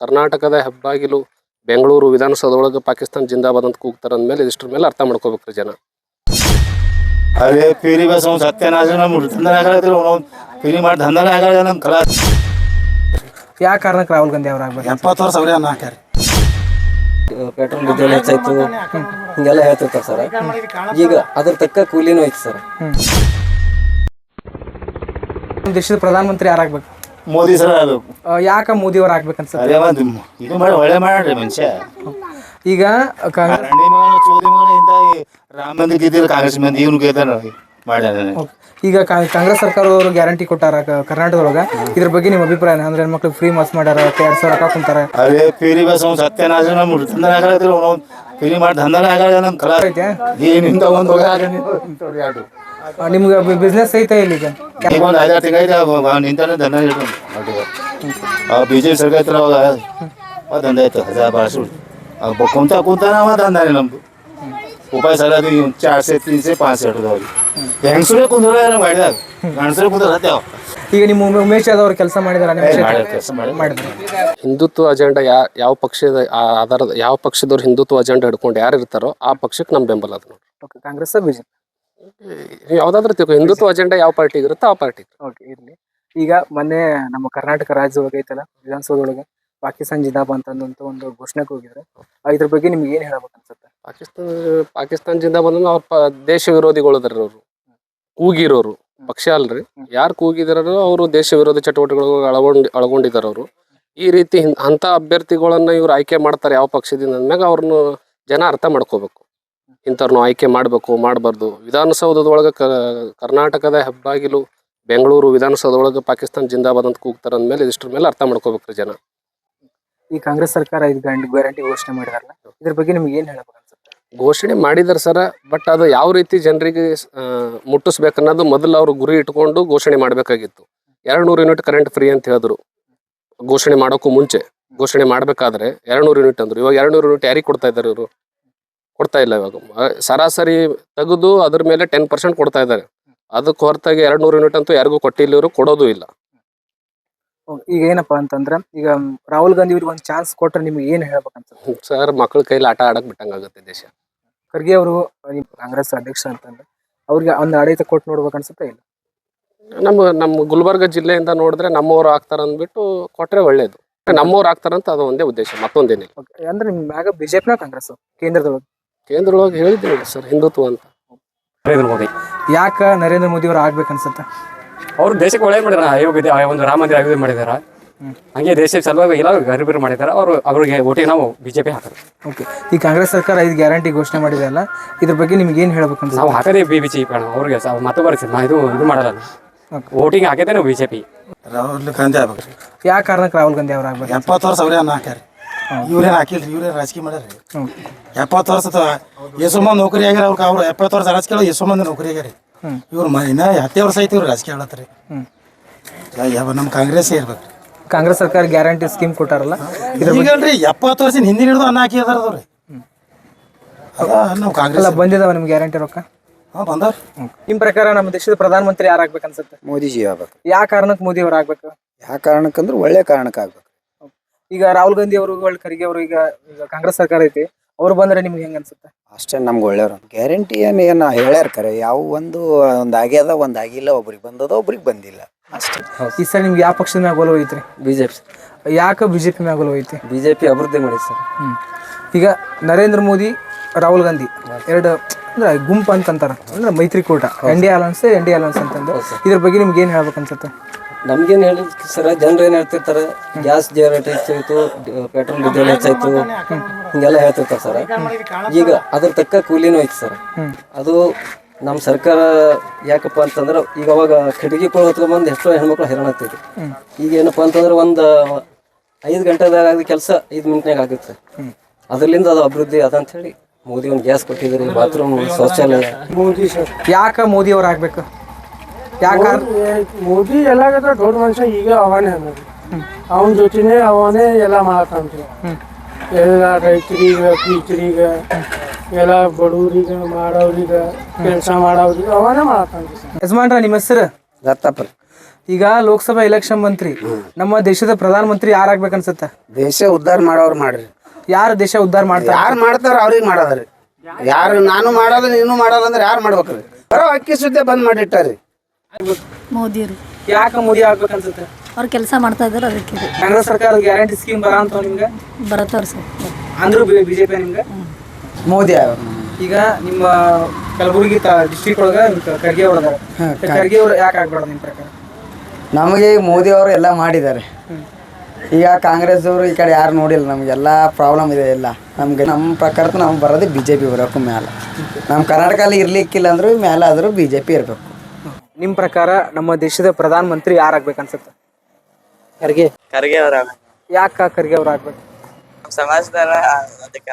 ಕರ್ನಾಟಕದ ಹೆಬ್ಬಾಗಿಲು ಬೆಂಗಳೂರು ವಿಧಾನಸೌಧದೊಳಗೆ ಪಾಕಿಸ್ತಾನ ಜಿಂದಾಬಾದ್ ಅಂತ ಕೂಗ್ತಾರ ಅಂದಮೇಲೆ ಇದಿಷ್ಟ್ರ ಮೇಲೆ ಅರ್ಥ ಮಾಡ್ಕೋಬೇಕ್ರಿ ಜನ. ಅದೇ ಪೀರಿ ಬಸ್ ಸತ್ಯನಾಶ ನಮ್ಮ ಪೀರಿ ಮಾಡಿ ದಂಧನ ಆಗ ನಮ್ಮ ಕಲಾ ಯಾವ ಕಾರಣಕ್ಕೆ ರಾಹುಲ್ ಗಾಂಧಿ ಅವ್ರು ಆಗ್ಬೇಕು? 70 ವರ್ಷ ಅವ್ರೇ ಹಾಕ್ಯಾರ. ಪೆಟ್ರೋಲ್ ಡೀಸೆಲ್ ಹೆಚ್ಚಾಯ್ತು ಹಿಂಗೆಲ್ಲ ಹೇಳ್ತಿರ್ತಾರೆ ಸರ್. ಈಗ ಅದ್ರ ತಕ್ಕ ಕೂಲಿನೂ ಐತಿ ಸರ್. ನಮ್ಮ ದೇಶದ ಪ್ರಧಾನಮಂತ್ರಿ ಯಾರಾಗ್ಬೇಕು? ಮೋದಿ ಸರ್ ಆಗಬೇಕು. ಯಾಕೆ ಮೋದಿ ಅವ್ರು ಆಗ್ಬೇಕು ಅನ್ಸುತ್ತೆ? ಅದೇ ಒಂದು ಇದು ಮಾಡಿ ಒಳ್ಳೆ ಮಾಡ್ರಿ ಮನುಷ್ಯ. ಈಗ ರಂಡಿ ಮಗನ ಚೋದಿ ಮಗನ ಇಂಥ ರಾಮ ಮಂದಿರ ಗೆದ್ದಿಲ್ಲ, ಕಾಂಗ್ರೆಸ್ ಮಂದಿ ಇವನು ಗೆದ್ದಾರ ಮಾಡ್ಯಾರ. ಈಗ ಕಾಂಗ್ರೆಸ್ ಸರ್ಕಾರದವರು ಗ್ಯಾರಂಟಿ ಕೊಟ್ಟಾರ ಕರ್ನಾಟಕದೊಳಗ, ಇದ್ರ ಬಗ್ಗೆ ನಿಮ್ಮ ಅಭಿಪ್ರಾಯ ಅಂದ್ರೆ ಹೆಣ್ಮಕ್ಳು ಫ್ರೀ ಬಸ್ ಮಾಡ್ಯಾರ, 2,000 ರೊಕ್ಕ ಕುಂತಾರ. ಅದೇ ಪೀರಿ ಬಸ್ ಸತ್ಯನಾಶ ನಮ್ಮ ದಂಧನ ಆಗತ್ತಿಲ್ಲ, ಪೀರಿ ಮಾಡಿ ದಂಧನ ಆಗ ನಮ್ಮ ಕಲಾ ಐತೆ. ಏನಿಂದ ಒಂದು ನಿಮ್ಗೆ ಬಿಸ್ನೆಸ್ ಐತೆ ಇಲ್ಲಿ? ಈಗ ಒಂದು 5-6 ತಿಂಗಳು ನಿಂತಾನೆ ದಂಧ ಹಿಡಿದು ಬಿಜೆಪಿ ಸರ್ಕಾರ ಐತಲ್ಲ ಅವಾಗ ದಂಧ ಐತೆ. ಭಾಳ ಸುಳ್ಳು ಕುಂತಾನ ಅವ ದಂಧಾನೆ ನಮ್ದು. ಉಪಾಯ ಸಲ ಅದು 400, 300, 500 ಹಿಡಿದವ್ರಿ. ಹೆಂಗಸರೇ ಕುಂದ್ರ ಮಾಡಿದಾಗ ಗಂಡಸರೇ ಕುಂದ್ರ ಹತ್ಯಾವ. ಈಗ ನಿಮ್ಮ ಉಮೇಶ್ ಯಾದವ್ ಅವ್ರು ಕೆಲಸ ಮಾಡಿದಾರ? ಮಾಡಿದ್ರು. ಹಿಂದುತ್ವ ಅಜೆಂಡಾ ಯಾವ ಪಕ್ಷದ ಆಧಾರದ ಯಾವ ಪಕ್ಷದವ್ರು ಹಿಂದುತ್ವ ಅಜೆಂಡಾ ಹಿಡ್ಕೊಂಡು ಯಾರು ಇರ್ತಾರೋ ಆ ಪಕ್ಷಕ್ಕೆ ನಮ್ಮ ಬೆಂಬಲ ಅದು ನೋಡಿ. ಕಾಂಗ್ರೆಸ್ ಬಿಜೆಪಿ ಯಾವ್ದಾದ್ರು ತಿಳ್ಕೊ, ಹಿಂದುತ್ವ ಅಜೆಂಡಾ ಯಾವ ಪಾರ್ಟಿಗೆ ಇರುತ್ತೋ ಆ ಪಾರ್ಟಿ. ಓಕೆ, ಇರ್ಲಿ. ಈಗ ಮೊನ್ನೆ ನಮ್ಮ ಕರ್ನಾಟಕ ರಾಜ್ಯದೊಳಗೆ ಐತಲ್ಲ, ವಿಧಾನಸೌಧದೊಳಗೆ ಪಾಕಿಸ್ತಾನ ಜಿಂದಾಬಾದ್ ಅಂತಂದಂತ ಒಂದು ಘೋಷಣೆಗೆ ಹೋಗಿದ್ರೆ, ಇದ್ರ ಬಗ್ಗೆ ನಿಮ್ಗೆ ಏನ್ ಹೇಳ್ಬೇಕು ಅನ್ಸುತ್ತೆ? ಪಾಕಿಸ್ತಾನ ಜಿಂದಾಬಾದ್ ಅಂದ್ರೆ ಅವ್ರ ದೇಶ ವಿರೋಧಿಗಳು ಅದಾರ, ಅವರು ಕೂಗಿರೋರು ಪಕ್ಷ ಅಲ್ರಿ. ಯಾರು ಕೂಗಿದಾರೋ ಅವರು ದೇಶ ವಿರೋಧಿ ಚಟುವಟಿಕೆಗಳು ಒಳಗೊಂಡಿದಾರ. ಅವರು ಈ ರೀತಿ ಅಂತ ಅಭ್ಯರ್ಥಿಗಳನ್ನ ಇವ್ರು ಆಯ್ಕೆ ಮಾಡ್ತಾರೆ ಯಾವ ಪಕ್ಷದಿಂದ ಅಂದ್ಮ್ಯಾಗ ಅವ್ರನ್ನ ಜನ ಅರ್ಥ ಮಾಡ್ಕೋಬೇಕು. ಇಂಥವ್ರನ್ನ ಆಯ್ಕೆ ಮಾಡಬೇಕು, ಮಾಡಬಾರ್ದು. ವಿಧಾನಸೌಧದೊಳಗೆ ಕರ್ನಾಟಕದ ಹೆಬ್ಬಾಗಿಲು ಬೆಂಗಳೂರು ವಿಧಾನಸೌಧದೊಳಗೆ ಪಾಕಿಸ್ತಾನ ಜಿಂದಾಬಾದ್ ಅಂತ ಕೂಗ್ತಾರ ಅಂದ್ಮೇಲೆ ಇದಿಷ್ಟ್ರ ಮೇಲೆ ಅರ್ಥ ಮಾಡ್ಕೋಬೇಕ್ರಿ ಜನ. ಈ ಕಾಂಗ್ರೆಸ್ ಸರ್ಕಾರ 5 ಗ್ಯಾರಂಟಿ ಘೋಷಣೆ ಮಾಡಿದಾರಲ್ಲ, ಇದ್ರ ಬಗ್ಗೆ ನಿಮ್ಗೆ ಏನ್ ಹೇಳ್ಬೇಕು ಅನ್ಸುತ್ತೆ? ಘೋಷಣೆ ಮಾಡಿದಾರ ಸರ, ಬಟ್ ಅದು ಯಾವ ರೀತಿ ಜನರಿಗೆ ಮುಟ್ಟಿಸ್ಬೇಕನ್ನೋದು ಮೊದಲು ಅವ್ರು ಗುರಿ ಇಟ್ಕೊಂಡು ಘೋಷಣೆ ಮಾಡಬೇಕಾಗಿತ್ತು. 200 ಯೂನಿಟ್ ಕರೆಂಟ್ ಫ್ರೀ ಅಂತ ಹೇಳಿದ್ರು ಘೋಷಣೆ ಮಾಡೋಕ್ಕೂ ಮುಂಚೆ. ಘೋಷಣೆ ಮಾಡ್ಬೇಕಾದ್ರೆ 200 ಯೂನಿಟ್ ಅಂದ್ರು. ಇವಾಗ 200 ಯೂನಿಟ್ ಯಾರಿಗೆ ಕೊಡ್ತಾ ಇದ್ದಾರೆ? ಇವರು ಕೊಡ್ತಾ ಇಲ್ಲ. ಇವಾಗ ಸರಾಸರಿ ತೆಗೆದು ಅದ್ರ ಮೇಲೆ 10% ಕೊಡ್ತಾ ಇದ್ದಾರೆ. ಅದಕ್ಕೆ ಹೊರತಾಗಿ 200 ಯೂನಿಟ್ ಅಂತೂ ಯಾರಿಗೂ ಕೊಟ್ಟಿಲ್ಲ, ಇವರು ಕೊಡೋದು ಇಲ್ಲ. ಈಗ ಏನಪ್ಪಾ ಅಂತಂದ್ರೆ, ಈಗ ರಾಹುಲ್ ಗಾಂಧಿ ಅವ್ರಿಗೆ ಒಂದು ಚಾನ್ಸ್ ಕೊಟ್ರೆ ನಿಮ್ಗೆ ಏನ್ ಹೇಳ್ಬೇಕಂತ? ಸರ್, ಮಕ್ಳ ಕೈಲಿ ಆಟ ಆಡಕ್ ಬಿಟ್ಟಂಗಾಗುತ್ತೆ ದೇಶ. ಖರ್ಗೆ ಅವರು ಕಾಂಗ್ರೆಸ್ ಅಧ್ಯಕ್ಷ ಅಂತಂದ್ರೆ ಅವ್ರಿಗೆ ಒಂದು ಆಡಳಿತ ಕೊಟ್ಟು ನೋಡ್ಬೇಕು ಅನ್ಸುತ್ತೆ ಇಲ್ಲ? ನಮ್ಮ ಗುಲ್ಬರ್ಗ ಜಿಲ್ಲೆಯಿಂದ ನೋಡಿದ್ರೆ ನಮ್ಮವ್ರು ಆಗ್ತಾರ ಅಂದ್ಬಿಟ್ಟು ಕೊಟ್ರೆ ಒಳ್ಳೇದು. ನಮ್ಮವ್ರು ಆಗ್ತಾರಂತ ಅದು ಒಂದೇ ಉದ್ದೇಶ, ಮತ್ತೊಂದೇನಿಲ್ಲ. ಅಂದ್ರೆ ನಿಮ್ ಮ್ಯಾಗ ಬಿಜೆಪಿನ ಕಾಂಗ್ರೆಸ್ ಕೇಂದ್ರದೊಳಗೆ ಹೇಳಿದ್ದೀನಿ ಸರ್, ಹಿಂದುತ್ವ ಅಂತ. ಯಾಕ ನರೇಂದ್ರ ಮೋದಿ ಅವ್ರು ಆಗ್ಬೇಕು ಅನ್ಸುತ್ತೆ? ಅವ್ರು ದೇಶಕ್ಕೆ ಒಳ್ಳೆ ಮಾಡಿದಾರ. ಒಂದು ರಾಮ ಮಂದಿರ ಅಭಿವೃದ್ಧಿ ಮಾಡಿದಾರ. ಹಂಗೆ ದೇಶದ ಸಲುವಾಗಿ ಎಲ್ಲ ಗರಿಬರು ಮಾಡಿದಾರ. ಅವ್ರಿಗೆ ಓಟಿಗೆ ನಾವು ಬಿಜೆಪಿ ಹಾಕೋದು. ಓಕೆ, ಈ ಕಾಂಗ್ರೆಸ್ ಸರ್ಕಾರ 5 ಗ್ಯಾರಂಟಿ ಘೋಷಣೆ ಮಾಡಿದೆಯಲ್ಲ, ಇದ್ರ ಬಗ್ಗೆ ನಿಮ್ಗೆ ಏನ್ ಹೇಳ್ಬೇಕು ಅನ್ಸುತ್ತೆ? ನಾವು ಹಾಕದೇ ಬಿಜೆಪಿ ಅವ್ರಿಗೆ ಮತ್ತೆ ಬರ್ತೀವಿ. ಇದು ಮಾಡಲ್ಲ, ಓಟಿಂಗ್ ಹಾಕಿದೆ ನಾವು ಬಿಜೆಪಿ. ರಾಹುಲ್ ಗಾಂಧಿ ಆಗ್ಬೇಕು. ಯಾವ ಕಾರಣಕ್ಕೆ ರಾಹುಲ್ ಗಾಂಧಿ ಅವ್ರು ಆಗ್ಬೇಕು? 70 ವರ್ಷ ಅವ್ರೇ ಹಾಕ್ಯಾರ. ಇವ್ರೇನು ಹಾಕಿಲ್ರಿ, ಇವ್ರೇನು ರಾಜಕೀಯ ಮಾಡ್ಯಾರ. 70 ವರ್ಷ ಎಷ್ಟೋ ಮಂದಿ ನೌಕರಿ ಆಗ್ಯಾರ. ಅವ್ರು 70 ವರ್ಷ ರಾಜಕೀಯ ಎಷ್ಟೋ ಮಂದಿ ನೌಕರಿ ಆಗ್ಯಾರ. ಇವ್ರು ಇನ್ನ 10 ವರ್ಷ ಐತಿ ಇವ್ರು ರಾಜಕೀಯ ಆಡತ್ರಿ. ನಮ್ಮ ಕಾಂಗ್ರೆಸ್ ಇರ್ಬೇಕು. ಕಾಂಗ್ರೆಸ್ ಸರ್ಕಾರ ಗ್ಯಾರಂಟಿ ಸ್ಕೀಮ್ ಕೊಟ್ಟಾರಲ್ಲ, ಈಗಲ್ರಿ 70 ವರ್ಷ ಹಿಂದಿನ ಹಿಡಿದು ಅನ್ನ ಹಾಕಿ ಅದಾರದವ್ರಿ. ನಾವು ಕಾಂಗ್ರೆಸ್ ಬಂದಿದಾವ ನಿಮ್ಗೆ ಗ್ಯಾರಂಟಿ ರೊಕ್ಕ? ಬಂದವ್ರಿ. ನಿಮ್ ಪ್ರಕಾರ ನಮ್ಮ ದೇಶದ ಪ್ರಧಾನಮಂತ್ರಿ ಯಾರಾಗ್ಬೇಕು ಅನ್ಸುತ್ತೆ? ಮೋದಿಜಿ ಆಗ್ಬೇಕು. ಯಾವ ಕಾರಣಕ್ಕೆ ಮೋದಿ ಅವ್ರು ಆಗ್ಬೇಕು? ಯಾವ ಕಾರಣಕ್ಕಂದ್ರೆ ಒಳ್ಳೆ ಕಾರಣಕ್ಕೆ ಆಗ್ಬೇಕು. ಈಗ ರಾಹುಲ್ ಗಾಂಧಿ ಅವರು, ಖರ್ಗೆ ಅವರು, ಈಗ ಕಾಂಗ್ರೆಸ್ ಸರ್ಕಾರ ಐತಿ, ಅವ್ರು ಬಂದ್ರೆ ನಿಮ್ಗೆ ಹೆಂಗ ಅನ್ಸುತ್ತೆ? ಅಷ್ಟೇ ನಮ್ಗೆ ಒಳ್ಳೆಯವ್ರು. ಗ್ಯಾರಂಟಿ ಏನು ಹೇಳ್ಯಾರ ಕರೆ, ಯಾವ ಒಂದು ಆಗ್ಯದ, ಒಂದು ಆಗಿಲ್ಲ. ಒಬ್ರಿಗೆ ಬಂದದ, ಒಬ್ರಿಗೆ ಬಂದಿಲ್ಲ ಅಷ್ಟೇ. ಈ ಸರಿ ನಿಮ್ಗೆ ಯಾವ ಪಕ್ಷದ ಮ್ಯಾಗ ಒಲವು ಐತ್ರಿ? ಬಿಜೆಪಿ. ಯಾಕೆ ಬಿಜೆಪಿ ಮ್ಯಾಗ ಒಲವು ಐತಿ? ಬಿಜೆಪಿ ಅಭಿವೃದ್ಧಿ ಮಾಡಿ ಸರ್. ಈಗ ನರೇಂದ್ರ ಮೋದಿ, ರಾಹುಲ್ ಗಾಂಧಿ ಎರಡು ಅಂದ್ರೆ ಗುಂಪು ಅಂತಂತಾರ, ಅಂದ್ರೆ ಮೈತ್ರಿಕೂಟ, ಇಂಡಿಯಾ ಅಲಯನ್ಸ್ ಅಂತಂದು. ಇದ್ರ ಬಗ್ಗೆ ನಿಮ್ಗೆ ಏನ್ ಹೇಳ್ಬೇಕು ಅನ್ಸುತ್ತೆ? ನಮ್ಗೇನು ಹೇಳಿ ಸರ್, ಜನರು ಏನು ಹೇಳ್ತಿರ್ತಾರೆ, ಗ್ಯಾಸ್ ರೇಟ್ ಹೆಚ್ಚಾಯ್ತು, ಪೆಟ್ರೋಲ್ ಡೀಸೆಲ್ ಹೆಚ್ಚಾಯ್ತು ಹಿಂಗೆಲ್ಲ ಹೇಳ್ತಿರ್ತಾರೆ ಸರ್. ಈಗ ಅದ್ರ ತಕ್ಕ ಕೂಲಿನೂ ಐತಿ ಸರ್. ಅದು ನಮ್ಮ ಸರ್ಕಾರ ಯಾಕಪ್ಪ ಅಂತಂದ್ರೆ, ಈಗ ಅವಾಗ ಕಿಟಕಿ ಹೊತ್ಕೊಂಡ್ಬಂದು ಎಷ್ಟೋ ಹೆಣ್ಮಕ್ಳು ಹೈರಾಣ ಆಗ್ತೈತಿ. ಈಗ ಏನಪ್ಪ ಅಂತಂದ್ರೆ, ಒಂದು 5 ಗಂಟೆದಾಗ ಆದ ಕೆಲಸ 5 ಮಿನಿಟ್ನಾಗ ಆಗುತ್ತೆ. ಅದರಿಂದ ಅದು ಅಭಿವೃದ್ಧಿ ಅದಂತ ಹೇಳಿ ಮೋದಿ ಒಂದು ಗ್ಯಾಸ್ ಕೊಟ್ಟಿದ್ರಿ, ಬಾತ್ರೂಮ್, ಶೌಚಾಲಯ. ಮೋದಿ ಸರ್, ಯಾಕೆ ಮೋದಿ ಅವ್ರು ಆಗ್ಬೇಕು? ಯಾಕೆ ಮೋದಿ ಎಲ್ಲ ದೊಡ್ಡ ಮನುಷ್ಯ, ಈಗ ಅವನೇ ಅನ್ನೋದು. ಅವನ ಜೊತೆನೆ ಅವನೇ ಎಲ್ಲ ಮಾಡತಾನ್ರಿ. ಎಲ್ಲ ರೈತರಿಗೆ, ಟೀಚರಿಗೆ, ಎಲ್ಲ ಬಡವರಿಗೆ, ಮಾಡೋರಿಗೆ, ಕೆಲಸ ಮಾಡೋರಿಗೆ ಅವನೇ ಮಾಡತಾನ್ರಿ. ಯಜಮಾನ್ರ, ನಿಮ್ಮ ಹೆಸರು? ದತ್ತಪ್ಪ. ಈಗ ಲೋಕಸಭಾ ಎಲೆಕ್ಷನ್ ಮಂತ್ರಿ ನಮ್ಮ ದೇಶದ ಪ್ರಧಾನ ಮಂತ್ರಿ ಯಾರಾಗ್ಬೇಕು ಅನ್ಸುತ್ತೆ? ದೇಶ ಉದ್ಧಾರ ಮಾಡೋರು ಮಾಡ್ರಿ. ಯಾರು ದೇಶ ಉದ್ಧಾರ ಮಾಡ್ತಾರೆ? ಯಾರು ಮಾಡ್ತಾರ ಅವ್ರಿಗೆ ಮಾಡೋದ್ರಿ. ಯಾರು ನಾನು ಮಾಡೋದು ನೀನು ಮಾಡೋದು ಅಂದ್ರೆ ಯಾರು ಮಾಡ್ಬೇಕ್ರಿ? ಬರೋ ಅಕ್ಕಿ ಸುದ್ದಿ ಬಂದ್ ಮಾಡಿಟ್ಟಾರಿ. ಮೋದಿಯವರು ಯಾಕೆ ಮೋದಿ ಆಗ್ಬೇಕು ಅನ್ಸುತ್ತೆ? ಅವ್ರು ಕೆಲಸ ಮಾಡ್ತಾ ಇದ್ದಾರೆ ಅದಕ್ಕೆ ಕಾಂಗ್ರೆಸ್ ಸರ್ಕಾರ ಗ್ಯಾರಂಟಿ ಸ್ಕೀಮ್ ಬರ ಅಂತ ನಿಮ್ಗೆ ಬರತ್ತವ್ರು ಸರ್. ಅಂದ್ರು ಬಿಜೆಪಿ ನಿಮ್ಗೆ ಮೋದಿ ಈಗ ನಿಮ್ಮ ಕಲಬುರಗಿ ಡಿಸ್ಟ್ರಿಕ್ಟ್ ಒಳಗ ಖರ್ಗೆ ಅವ್ರ ಖರ್ಗೆ ಅವ್ರು ಯಾಕೆ ಆಗ್ಬಾರ್ದು ನಿಮ್ಮ ಪ್ರಕಾರ? ನಮಗೆ ಮೋದಿ ಅವರು ಎಲ್ಲ ಮಾಡಿದ್ದಾರೆ. ಈಗ ಕಾಂಗ್ರೆಸ್ ಅವರು ಈ ಕಡೆ ಯಾರು ನೋಡಿಲ್ಲ. ನಮಗೆಲ್ಲ ಪ್ರಾಬ್ಲಮ್ ಇದೆ ಎಲ್ಲ. ನಮ್ಗೆ ನಮ್ಮ ಪ್ರಕಾರ ನಾವು ಬರೋದು BJP ಬರೋಕ್ಕೂ ಮ್ಯಾಲ. ನಮ್ಮ ಕರ್ನಾಟಕದಲ್ಲಿ ಇರ್ಲಿಕ್ಕಿಲ್ಲ ಅಂದ್ರೂ ಮ್ಯಾಲ ಆದರೂ BJP ಇರಬೇಕು. ನಿಮ್ಮ ಪ್ರಕಾರ ನಮ್ಮ ದೇಶದ ಪ್ರಧಾನ ಮಂತ್ರಿ ಯಾರಾಗ್ಬೇಕು ಅನ್ಸುತ್ತೆ? ಖರ್ಗೆ ಅವರ ಯಾಕೆ ಖರ್ಗೆ ಅವ್ರು ಆಗ್ಬೇಕು? ಸಮಾಜದಲ್ಲ ಅದಕ್ಕೆ